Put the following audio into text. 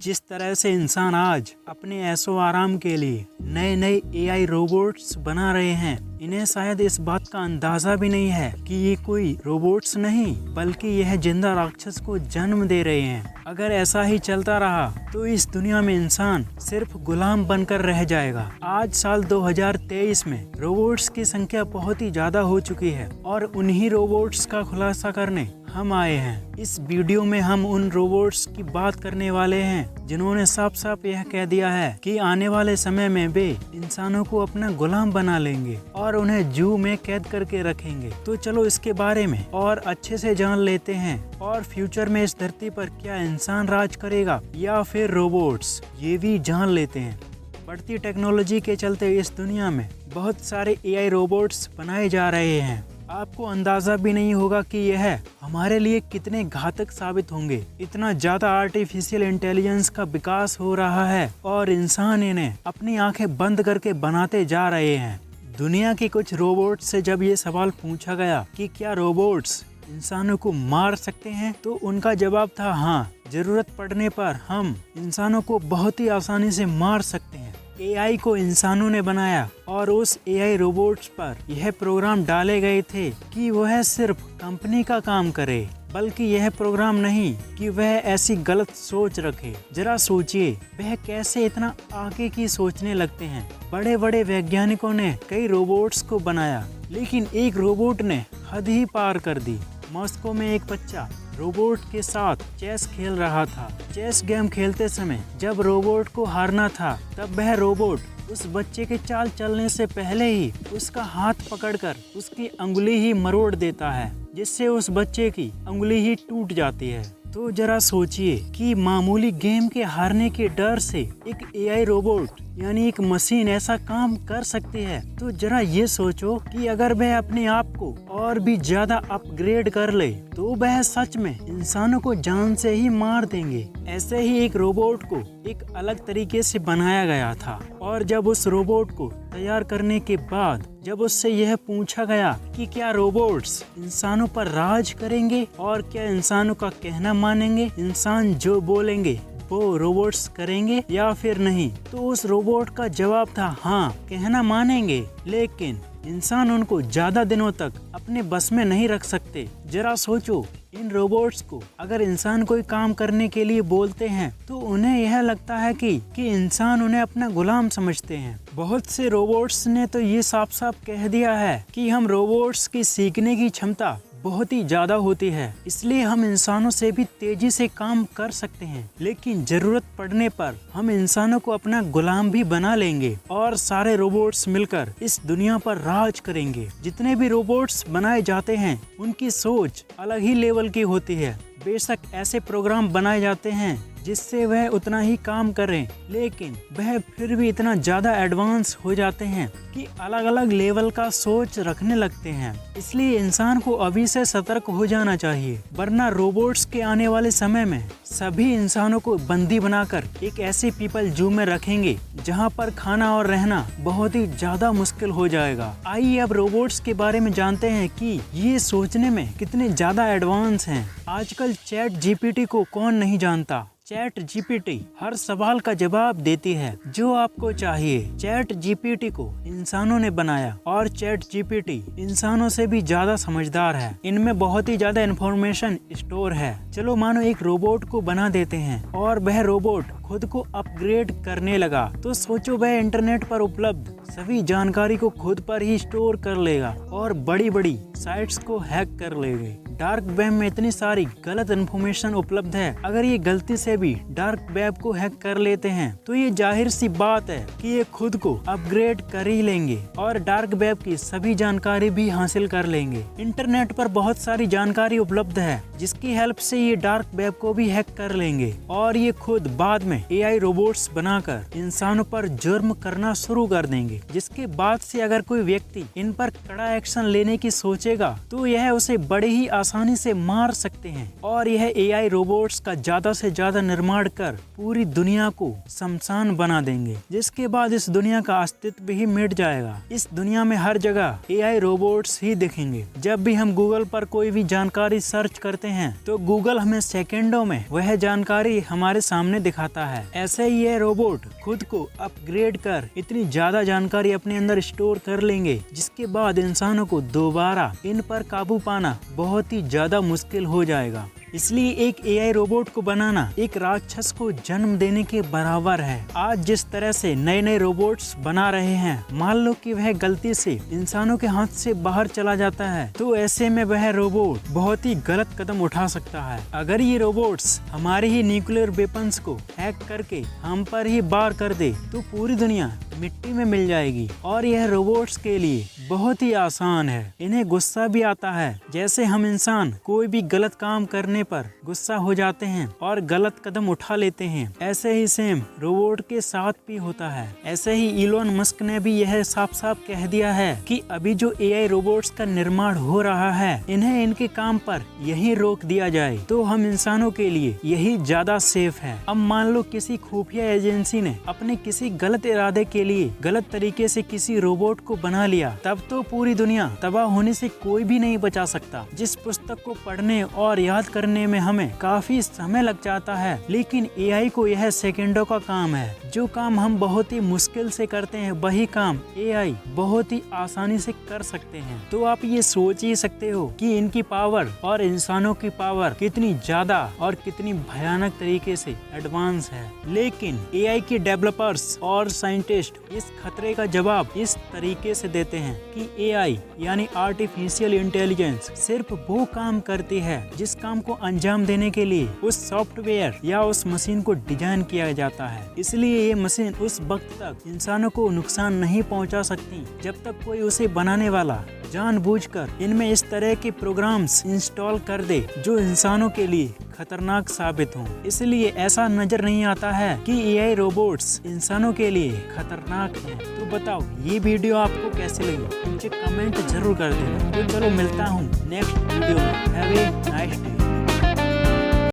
जिस तरह से इंसान आज अपने ऐशो आराम के लिए नए नए एआई रोबोट्स बना रहे हैं, इन्हें शायद इस बात का अंदाजा भी नहीं है कि ये कोई रोबोट्स नहीं बल्कि यह जिंदा राक्षस को जन्म दे रहे हैं। अगर ऐसा ही चलता रहा तो इस दुनिया में इंसान सिर्फ गुलाम बनकर रह जाएगा। आज साल 2023 में रोबोट्स की संख्या बहुत ही ज्यादा हो चुकी है और उन्हीं रोबोट्स का खुलासा करने हम आए हैं। इस वीडियो में हम उन रोबोट्स की बात करने वाले हैं जिन्होंने साफ साफ यह कह दिया है कि आने वाले समय में वे इंसानों को अपना गुलाम बना लेंगे और उन्हें जू में कैद करके रखेंगे। तो चलो इसके बारे में और अच्छे से जान लेते हैं और फ्यूचर में इस धरती पर क्या इंसान राज करेगा या फिर रोबोट्स, ये भी जान लेते हैं। बढ़ती टेक्नोलॉजी के चलते इस दुनिया में बहुत सारे एआई रोबोट्स बनाए जा रहे हैं। आपको अंदाजा भी नहीं होगा कि यह हमारे लिए कितने घातक साबित होंगे। इतना ज्यादा आर्टिफिशियल इंटेलिजेंस का विकास हो रहा है और इंसान इन्हें अपनी आंखें बंद करके बनाते जा रहे हैं। दुनिया के कुछ रोबोट्स से जब ये सवाल पूछा गया कि क्या रोबोट्स इंसानों को मार सकते हैं, तो उनका जवाब था हाँ, जरूरत पड़ने पर हम इंसानों को बहुत ही आसानी से मार सकते हैं। एआई को इंसानों ने बनाया और उस एआई रोबोट्स पर यह प्रोग्राम डाले गए थे कि वह सिर्फ कंपनी का काम करे, बल्कि यह प्रोग्राम नहीं कि वह ऐसी गलत सोच रखे। जरा सोचिए वह कैसे इतना आगे की सोचने लगते हैं। बड़े बड़े वैज्ञानिकों ने कई रोबोट्स को बनाया, लेकिन एक रोबोट ने हद ही पार कर दी। मॉस्को में एक बच्चा रोबोट के साथ चेस खेल रहा था। चेस गेम खेलते समय जब रोबोट को हारना था, तब वह रोबोट उस बच्चे के चाल चलने से पहले ही उसका हाथ पकड़कर उसकी अंगुली ही मरोड़ देता है, जिससे उस बच्चे की अंगुली ही टूट जाती है। तो जरा सोचिए कि मामूली गेम के हारने के डर से एक एआई रोबोट यानी एक मशीन ऐसा काम कर सकती है। तो जरा ये सोचो कि अगर वह अपने आप को और भी ज्यादा अपग्रेड कर ले तो वह सच में इंसानों को जान से ही मार देंगे। ऐसे ही एक रोबोट को एक अलग तरीके से बनाया गया था और जब उस रोबोट को तैयार करने के बाद जब उससे यह पूछा गया कि क्या रोबोट्स इंसानों पर राज करेंगे और क्या इंसानों का कहना मानेंगे, इंसान जो बोलेंगे वो रोबोट्स करेंगे या फिर नहीं, तो उस रोबोट का जवाब था हाँ, कहना मानेंगे, लेकिन इंसान उनको ज्यादा दिनों तक अपने बस में नहीं रख सकते। जरा सोचो, इन रोबोट्स को अगर इंसान कोई काम करने के लिए बोलते हैं तो उन्हें यह लगता है कि इंसान उन्हें अपना गुलाम समझते हैं। बहुत से रोबोट्स ने तो ये साफ साफ कह दिया है कि हम रोबोट्स की सीखने की क्षमता बहुत ही ज्यादा होती है, इसलिए हम इंसानों से भी तेजी से काम कर सकते हैं, लेकिन जरूरत पड़ने पर हम इंसानों को अपना गुलाम भी बना लेंगे और सारे रोबोट्स मिलकर इस दुनिया पर राज करेंगे। जितने भी रोबोट्स बनाए जाते हैं उनकी सोच अलग ही लेवल की होती है। बेशक ऐसे प्रोग्राम बनाए जाते हैं जिससे वह उतना ही काम करें, लेकिन वह फिर भी इतना ज्यादा एडवांस हो जाते हैं कि अलग अलग लेवल का सोच रखने लगते हैं। इसलिए इंसान को अभी से सतर्क हो जाना चाहिए, वरना रोबोट्स के आने वाले समय में सभी इंसानों को बंदी बनाकर एक ऐसे पीपल जू में रखेंगे जहां पर खाना और रहना बहुत ही ज्यादा मुश्किल हो जाएगा। आइए अब रोबोट्स के बारे में जानते हैं कि ये सोचने में कितने ज्यादा एडवांस हैं। आजकल चैट जीपीटी को कौन नहीं जानता। चैट जीपीटी हर सवाल का जवाब देती है जो आपको चाहिए। चैट जीपीटी को इंसानों ने बनाया और चैट जीपीटी इंसानों से भी ज्यादा समझदार है। इनमें बहुत ही ज्यादा इंफॉर्मेशन स्टोर है। चलो मानो एक रोबोट को बना देते हैं और वह रोबोट खुद को अपग्रेड करने लगा, तो सोचो वह इंटरनेट पर उपलब्ध सभी जानकारी को खुद पर ही स्टोर कर लेगा और बड़ी बड़ी साइट्स को हैक कर लेगा। डार्क वेब में इतनी सारी गलत इन्फॉर्मेशन उपलब्ध है, अगर ये गलती से भी डार्क वेब को हैक कर लेते हैं तो ये जाहिर सी बात है कि ये खुद को अपग्रेड कर ही लेंगे और डार्क वेब की सभी जानकारी भी हासिल कर लेंगे। इंटरनेट पर बहुत सारी जानकारी उपलब्ध है जिसकी हेल्प से ये डार्क वेब को भी हैक कर लेंगे और ये खुद बाद में एआई रोबोट्स बनाकर इंसानों पर जुर्म करना शुरू कर देंगे, जिसके बाद से अगर कोई व्यक्ति इन पर कड़ा एक्शन लेने की सोचेगा तो यह उसे बड़े ही आसानी से मार सकते हैं और यह एआई रोबोट्स का ज्यादा से ज्यादा निर्माण कर पूरी दुनिया को शमशान बना देंगे, जिसके बाद इस दुनिया का अस्तित्व ही मिट जाएगा। इस दुनिया में हर जगह एआई रोबोट्स ही दिखेंगे। जब भी हम गूगल पर कोई भी जानकारी सर्च करते हैं तो गूगल हमें सेकंडों में वह जानकारी हमारे सामने दिखाता है। ऐसे ही ये रोबोट खुद को अपग्रेड कर इतनी ज्यादा जानकारी अपने अंदर स्टोर कर लेंगे, जिसके बाद इंसानों को दोबारा इन पर काबू पाना बहुत ही ज्यादा मुश्किल हो जाएगा। इसलिए एक एआई रोबोट को बनाना एक राक्षस को जन्म देने के बराबर है। आज जिस तरह से नए नए रोबोट्स बना रहे हैं, मान लो कि वह गलती से इंसानों के हाथ से बाहर चला जाता है तो ऐसे में वह रोबोट बहुत ही गलत कदम उठा सकता है। अगर ये रोबोट्स हमारे ही न्यूक्लियर वेपन्स को हैक करके हम पर ही वार कर दे तो पूरी दुनिया मिट्टी में मिल जाएगी। और यह रोबोट्स के लिए बहुत ही आसान है। इन्हें गुस्सा भी आता है, जैसे हम इंसान कोई भी गलत काम करने पर गुस्सा हो जाते हैं और गलत कदम उठा लेते हैं, ऐसे ही सेम रोबोट के साथ भी होता है। ऐसे ही इलोन मस्क ने भी यह साफ साफ कह दिया है कि अभी जो एआई रोबोट्स का निर्माण हो रहा है, इन्हें इनके काम पर यही रोक दिया जाए तो हम इंसानों के लिए यही ज्यादा सेफ है। अब मान लो किसी खुफिया एजेंसी ने अपने किसी गलत इरादे के लिए गलत तरीके से किसी रोबोट को बना लिया, तब तो पूरी दुनिया तबाह होने से कोई भी नहीं बचा सकता। जिस पुस्तक को पढ़ने और याद करने में हमें काफी समय लग जाता है, लेकिन एआई को यह सेकंडों का काम है। जो काम हम बहुत ही मुश्किल से करते हैं, वही काम एआई बहुत ही आसानी से कर सकते हैं। तो आप ये सोच ही सकते हो कि इनकी पावर और इंसानों की पावर कितनी ज्यादा और कितनी भयानक तरीके से एडवांस है। लेकिन एआई के डेवलपर्स और साइंटिस्ट इस खतरे का जवाब इस तरीके से देते हैं कि एआई यानी आर्टिफिशियल इंटेलिजेंस सिर्फ वो काम करती है जिस काम को अंजाम देने के लिए उस सॉफ्टवेयर या उस मशीन को डिजाइन किया जाता है। इसलिए ये मशीन उस वक्त तक इंसानों को नुकसान नहीं पहुंचा सकती जब तक कोई उसे बनाने वाला जानबूझकर इनमें इस तरह के प्रोग्राम्स इंस्टॉल कर दे जो इंसानों के लिए खतरनाक साबित हों। इसलिए ऐसा नजर नहीं आता है कि एआई रोबोट्स इंसानों के लिए खतरनाक हैं। तो बताओ ये वीडियो आपको कैसे लगी, मुझे कमेंट जरूर कर देना। तो चलो मिलता हूँ नेक्स्ट वीडियो में। Have a nice day.